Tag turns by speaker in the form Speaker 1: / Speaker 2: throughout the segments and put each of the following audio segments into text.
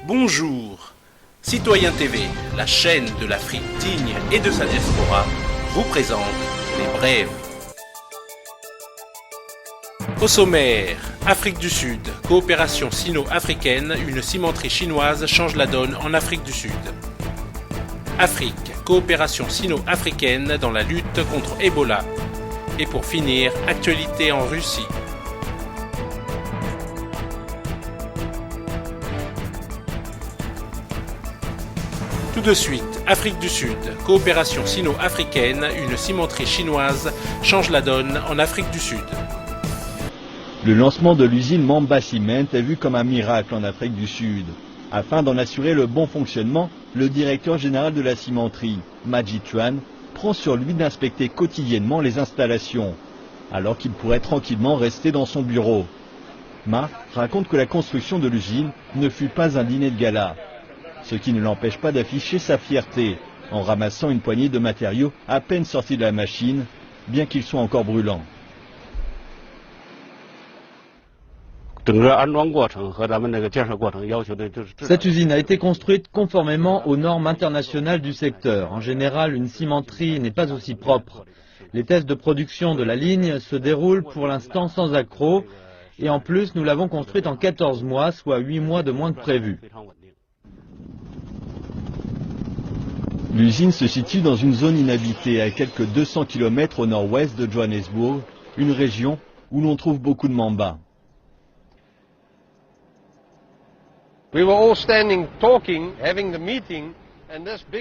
Speaker 1: Bonjour, Citoyen TV, la chaîne de l'Afrique digne et de sa diaspora, vous présente les brèves. Au sommaire, Afrique du Sud, coopération sino-africaine, une cimenterie chinoise change la donne en Afrique du Sud. Afrique, coopération sino-africaine dans la lutte contre Ebola. Et pour finir, actualité en Russie. Tout de suite, Afrique du Sud, coopération sino-africaine, une cimenterie chinoise change la donne en Afrique du Sud.
Speaker 2: Le lancement de l'usine Mamba Cement est vu comme un miracle en Afrique du Sud. Afin d'en assurer le bon fonctionnement, le directeur général de la cimenterie, Majid Chuan, prend sur lui d'inspecter quotidiennement les installations, alors qu'il pourrait tranquillement rester dans son bureau. Ma raconte que la construction de l'usine ne fut pas un dîner de gala, ce qui ne l'empêche pas d'afficher sa fierté en ramassant une poignée de matériaux à peine sortis de la machine, bien qu'ils soient encore brûlants.
Speaker 3: Cette usine a été construite conformément aux normes internationales du secteur. En général, une cimenterie n'est pas aussi propre. Les tests de production de la ligne se déroulent pour l'instant sans accroc, et en plus, nous l'avons construite en 14 mois, soit 8 mois de moins que prévu.
Speaker 2: L'usine se situe dans une zone inhabitée à quelques 200 km au nord-ouest de Johannesburg, une région où l'on trouve beaucoup de mambas.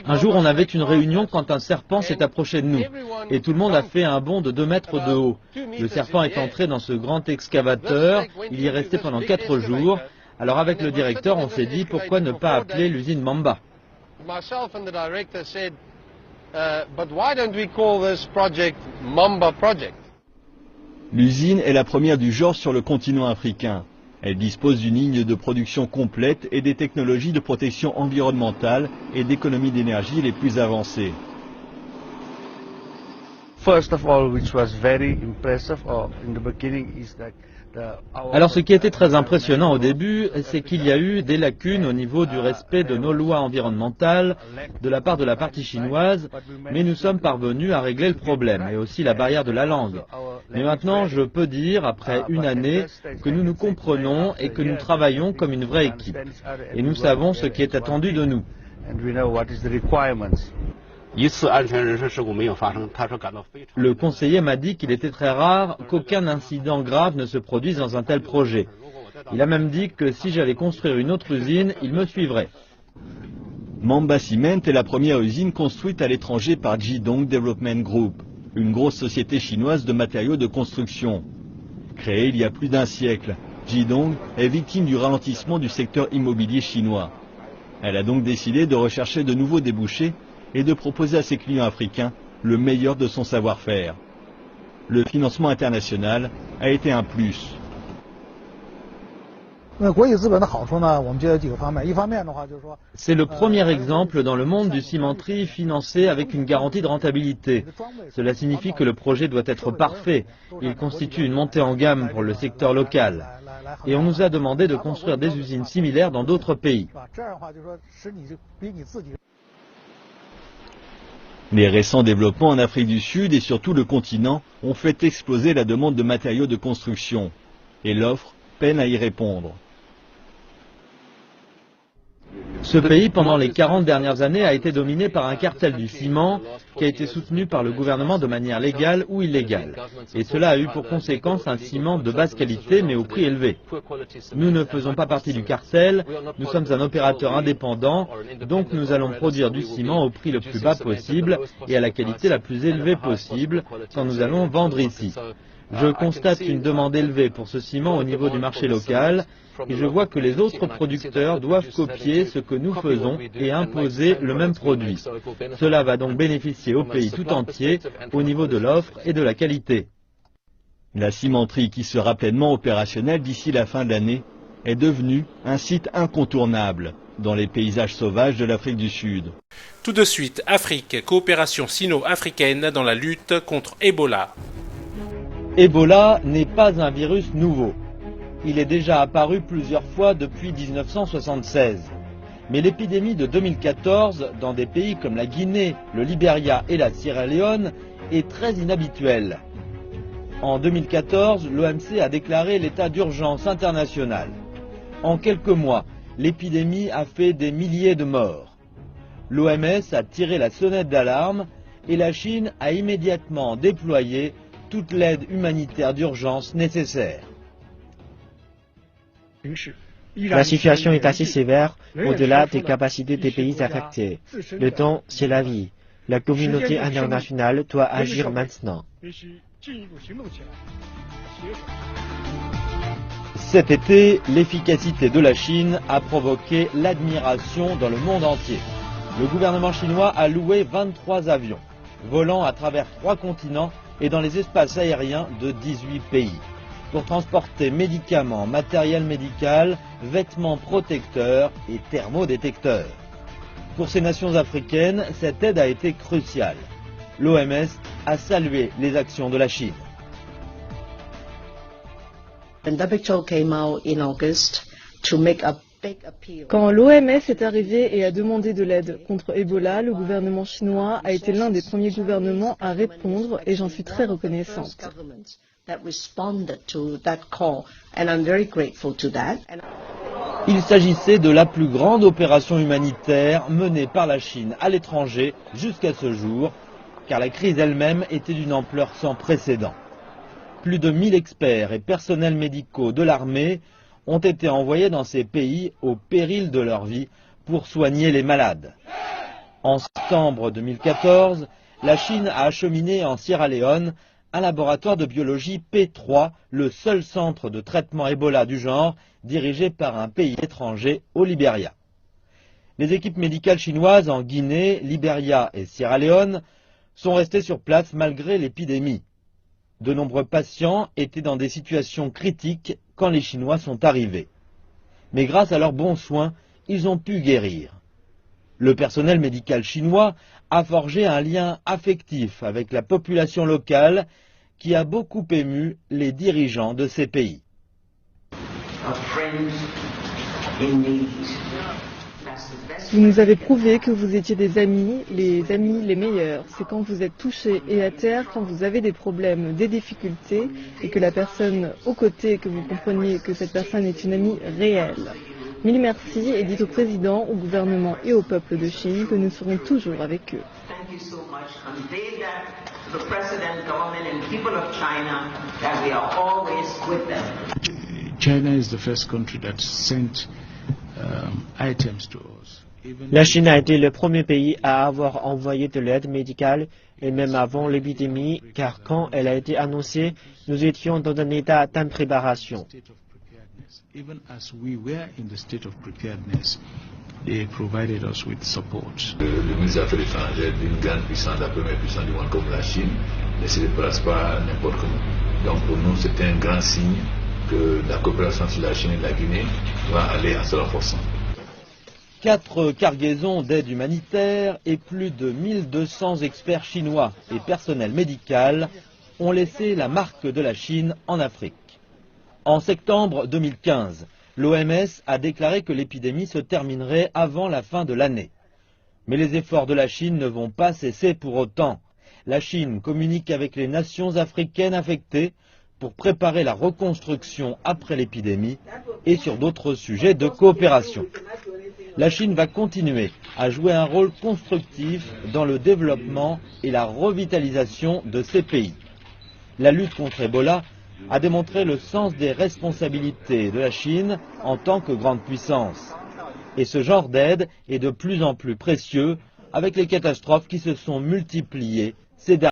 Speaker 3: Un jour, on avait une réunion quand un serpent s'est approché de nous, et tout le monde a fait un bond de 2 mètres de haut. Le serpent est entré dans ce grand excavateur, il y est resté pendant 4 jours. Alors avec le directeur, on s'est dit pourquoi ne pas appeler l'usine Mamba.
Speaker 2: L'usine est la première du genre sur le continent africain. Elle dispose d'une ligne de production complète et des technologies de protection environnementale et d'économie d'énergie les plus avancées.
Speaker 3: Alors ce qui était très impressionnant au début, c'est qu'il y a eu des lacunes au niveau du respect de nos lois environnementales de la part de la partie chinoise, mais nous sommes parvenus à régler le problème, et aussi la barrière de la langue. Mais maintenant, je peux dire, après une année, que nous nous comprenons et que nous travaillons comme une vraie équipe. Et nous savons ce qui est attendu de nous. Le conseiller m'a dit qu'il était très rare qu'aucun incident grave ne se produise dans un tel projet. Il a même dit que si j'allais construire une autre usine, il me suivrait.
Speaker 2: Mamba Cement est la première usine construite à l'étranger par Jidong Development Group, une grosse société chinoise de matériaux de construction. Créée il y a plus d'un siècle, Jidong est victime du ralentissement du secteur immobilier chinois. Elle a donc décidé de rechercher de nouveaux débouchés et de proposer à ses clients africains le meilleur de son savoir-faire. Le financement international a été un plus.
Speaker 3: C'est le premier exemple dans le monde du cimenterie financé avec une garantie de rentabilité. Cela signifie que le projet doit être parfait. Il constitue une montée en gamme pour le secteur local. Et on nous a demandé de construire des usines similaires dans d'autres pays.
Speaker 2: Les récents développements en Afrique du Sud et sur tout le continent ont fait exploser la demande de matériaux de construction. Et l'offre peine à y répondre.
Speaker 3: Ce pays, pendant les 40 dernières années, a été dominé par un cartel du ciment qui a été soutenu par le gouvernement de manière légale ou illégale. Et cela a eu pour conséquence un ciment de basse qualité mais au prix élevé. Nous ne faisons pas partie du cartel, nous sommes un opérateur indépendant, donc nous allons produire du ciment au prix le plus bas possible et à la qualité la plus élevée possible quand nous allons vendre ici. Je constate une demande élevée pour ce ciment au niveau du marché local et je vois que les autres producteurs doivent copier ce que nous faisons et imposer le même produit. Cela va donc bénéficier au pays tout entier au niveau de l'offre et de la qualité.
Speaker 2: La cimenterie, qui sera pleinement opérationnelle d'ici la fin de l'année, est devenue un site incontournable dans les paysages sauvages de l'Afrique du Sud.
Speaker 1: Tout de suite, Afrique, coopération sino-africaine dans la lutte contre Ebola.
Speaker 3: Ebola n'est pas un virus nouveau. Il est déjà apparu plusieurs fois depuis 1976. Mais l'épidémie de 2014, dans des pays comme la Guinée, le Libéria et la Sierra Leone, est très inhabituelle. En 2014, l'OMC a déclaré l'état d'urgence international. En quelques mois, l'épidémie a fait des milliers de morts. L'OMS a tiré la sonnette d'alarme et la Chine a immédiatement déployé toute l'aide humanitaire d'urgence nécessaire.
Speaker 4: La situation est assez sévère au-delà des capacités des pays affectés. Le temps, c'est la vie. La communauté internationale doit agir maintenant.
Speaker 3: Cet été, l'efficacité de la Chine a provoqué l'admiration dans le monde entier. Le gouvernement chinois a loué 23 avions, volant à travers 3 continents et dans les espaces aériens de 18 pays, pour transporter médicaments, matériel médical, vêtements protecteurs et thermodétecteurs. Pour ces nations africaines, cette aide a été cruciale. L'OMS a salué les actions de la Chine.
Speaker 5: Quand l'OMS est arrivée et a demandé de l'aide contre Ebola, le gouvernement chinois a été l'un des premiers gouvernements à répondre et j'en suis très reconnaissante.
Speaker 3: Il s'agissait de la plus grande opération humanitaire menée par la Chine à l'étranger jusqu'à ce jour, car la crise elle-même était d'une ampleur sans précédent. Plus de 1000 experts et personnels médicaux de l'armée ont été envoyés dans ces pays au péril de leur vie pour soigner les malades. En septembre 2014, la Chine a acheminé en Sierra Leone un laboratoire de biologie P3, le seul centre de traitement Ebola du genre, dirigé par un pays étranger au Libéria. Les équipes médicales chinoises en Guinée, Libéria et Sierra Leone sont restées sur place malgré l'épidémie. De nombreux patients étaient dans des situations critiques quand les Chinois sont arrivés. Mais grâce à leurs bons soins, ils ont pu guérir. Le personnel médical chinois a forgé un lien affectif avec la population locale qui a beaucoup ému les dirigeants de ces pays.
Speaker 5: Vous nous avez prouvé que vous étiez des amis les meilleurs. C'est quand vous êtes touchés et à terre, quand vous avez des problèmes, des difficultés, et que la personne aux côtés, que vous compreniez que cette personne est une amie réelle. Mille merci et dites au président, au gouvernement et au peuple de Chine que nous serons toujours avec eux.
Speaker 4: La Chine a été le premier pays à avoir envoyé de l'aide médicale, et même avant l'épidémie, car quand elle a été annoncée, nous étions dans un état d'impréparation.
Speaker 6: Le ministre des Affaires étrangères d'une grande puissance, la première puissance du monde comme la Chine, ne se déplace pas n'importe comment. Donc pour nous, c'est un grand signe que la coopération entre la Chine et la Guinée va aller en se renforçant.
Speaker 3: 4 cargaisons d'aide humanitaire et plus de 1200 experts chinois et personnel médical ont laissé la marque de la Chine en Afrique. En septembre 2015, l'OMS a déclaré que l'épidémie se terminerait avant la fin de l'année. Mais les efforts de la Chine ne vont pas cesser pour autant. La Chine communique avec les nations africaines affectées pour préparer la reconstruction après l'épidémie et sur d'autres sujets de coopération. La Chine va continuer à jouer un rôle constructif dans le développement et la revitalisation de ces pays. La lutte contre Ebola a démontré le sens des responsabilités de la Chine en tant que grande puissance. Et ce genre d'aide est de plus en plus précieux avec les catastrophes qui se sont multipliées ces derniers.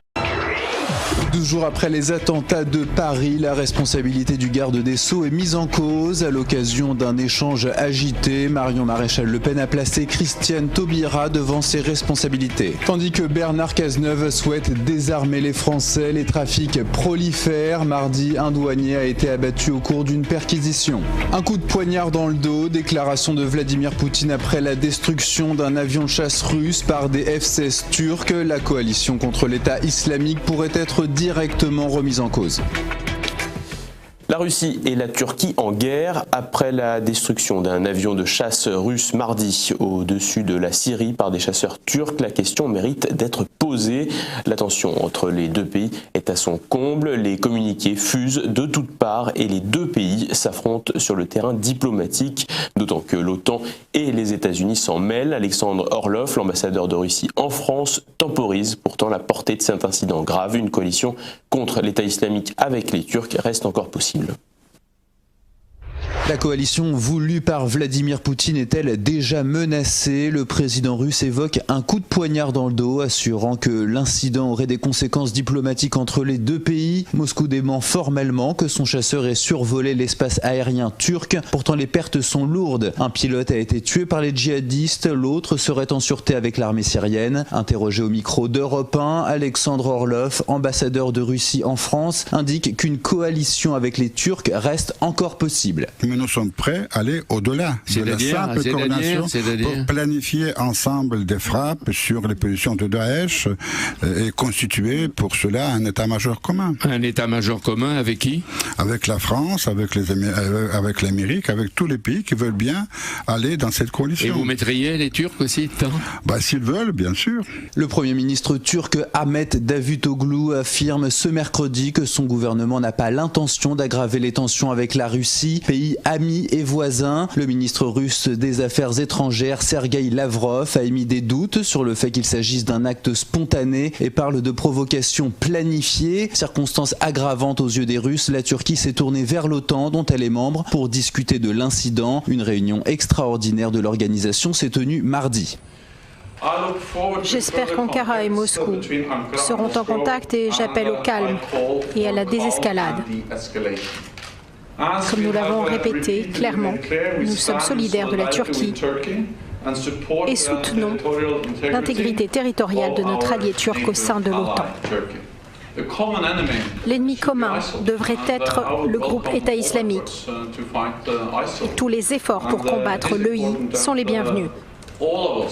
Speaker 7: 12 jours après les attentats de Paris, la responsabilité du garde des Sceaux est mise en cause. À l'occasion d'un échange agité, Marion Maréchal Le Pen a placé Christiane Taubira devant ses responsabilités. Tandis que Bernard Cazeneuve souhaite désarmer les Français, les trafics prolifèrent. Mardi, un douanier a été abattu au cours d'une perquisition. Un coup de poignard dans le dos, déclaration de Vladimir Poutine après la destruction d'un avion de chasse russe par des F-16 turcs. La coalition contre l'État islamique pourrait être directement remise en cause.
Speaker 8: La Russie et la Turquie en guerre après la destruction d'un avion de chasse russe mardi au-dessus de la Syrie par des chasseurs turcs. La question mérite d'être posée. La tension entre les deux pays est à son comble. Les communiqués fusent de toutes parts et les deux pays s'affrontent sur le terrain diplomatique, d'autant que l'OTAN et les États-Unis s'en mêlent. Alexandre Orlov, l'ambassadeur de Russie en France, temporise pourtant la portée de cet incident grave. Une coalition contre l'État islamique avec les Turcs reste encore possible.
Speaker 7: La coalition voulue par Vladimir Poutine est-elle déjà menacée? Le président russe évoque un coup de poignard dans le dos, assurant que l'incident aurait des conséquences diplomatiques entre les deux pays. Moscou dément formellement que son chasseur ait survolé l'espace aérien turc. Pourtant, les pertes sont lourdes. Un pilote a été tué par les djihadistes, l'autre serait en sûreté avec l'armée syrienne. Interrogé au micro d'Europe 1, Alexandre Orlov, ambassadeur de Russie en France, indique qu'une coalition avec les Turcs reste encore possible.
Speaker 9: Mais nous sommes prêts à aller au-delà de la simple coordination pour planifier ensemble des frappes sur les positions de Daesh et constituer pour cela un état-major commun.
Speaker 10: Un état-major commun avec qui?
Speaker 9: Avec la France, avec l'Amérique, avec tous les pays qui veulent bien aller dans cette coalition.
Speaker 10: Et vous mettriez les Turcs aussi dedans?
Speaker 9: S'ils veulent, bien sûr.
Speaker 7: Le Premier ministre turc Ahmet Davutoglu affirme ce mercredi que son gouvernement n'a pas l'intention d'aggraver les tensions avec la Russie, pays amis et voisins. Le ministre russe des Affaires étrangères Sergueï Lavrov a émis des doutes sur le fait qu'il s'agisse d'un acte spontané et parle de provocation planifiée. Circonstance aggravante aux yeux des Russes, la Turquie s'est tournée vers l'OTAN dont elle est membre pour discuter de l'incident. Une réunion extraordinaire de l'organisation s'est tenue mardi.
Speaker 11: J'espère qu'Ankara et Moscou seront en contact et j'appelle au calme et à la désescalade. Comme nous l'avons répété clairement, nous sommes solidaires de la Turquie et soutenons l'intégrité territoriale de notre allié turc au sein de l'OTAN. L'ennemi commun devrait être le groupe État islamique et tous les efforts pour combattre l'EI sont les bienvenus.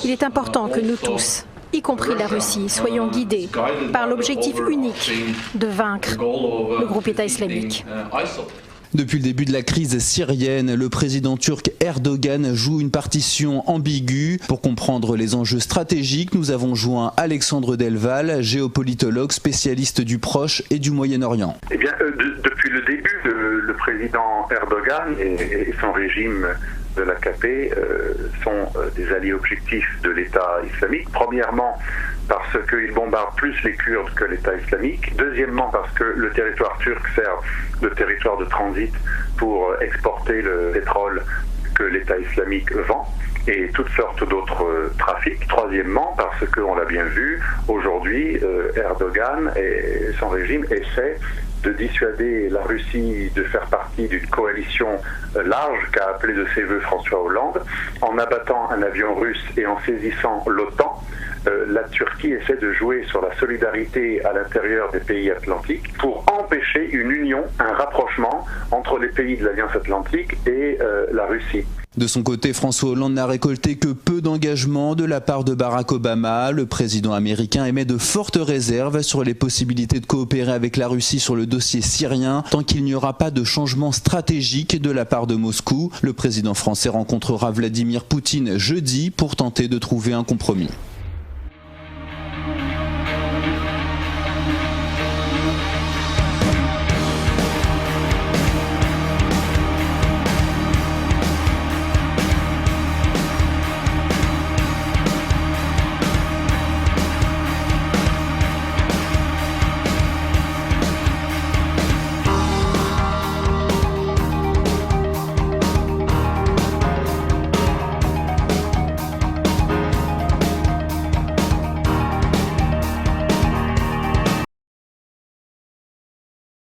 Speaker 11: Il est important que nous tous, y compris la Russie, soyons guidés par l'objectif unique de vaincre le groupe État islamique.
Speaker 7: Depuis le début de la crise syrienne, le président turc Erdogan joue une partition ambiguë. Pour comprendre les enjeux stratégiques, nous avons joint Alexandre Delval, géopolitologue spécialiste du Proche et du Moyen-Orient.
Speaker 12: Depuis le début, le président Erdogan et son régime de l'AKP sont des alliés objectifs de l'État islamique. Premièrement, parce qu'il bombarde plus les Kurdes que l'État islamique. Deuxièmement, parce que le territoire turc sert de territoire de transit pour exporter le pétrole que l'État islamique vend et toutes sortes d'autres trafics. Troisièmement, parce qu'on l'a bien vu, aujourd'hui, Erdogan et son régime essaient de dissuader la Russie de faire partie d'une coalition large qu'a appelé de ses voeux François Hollande. En abattant un avion russe et en saisissant l'OTAN, la Turquie essaie de jouer sur la solidarité à l'intérieur des pays atlantiques pour empêcher une union, un rapprochement entre les pays de l'Alliance atlantique et la Russie.
Speaker 7: De son côté, François Hollande n'a récolté que peu d'engagement de la part de Barack Obama. Le président américain émet de fortes réserves sur les possibilités de coopérer avec la Russie sur le dossier syrien tant qu'il n'y aura pas de changement stratégique de la part de Moscou. Le président français rencontrera Vladimir Poutine jeudi pour tenter de trouver un compromis.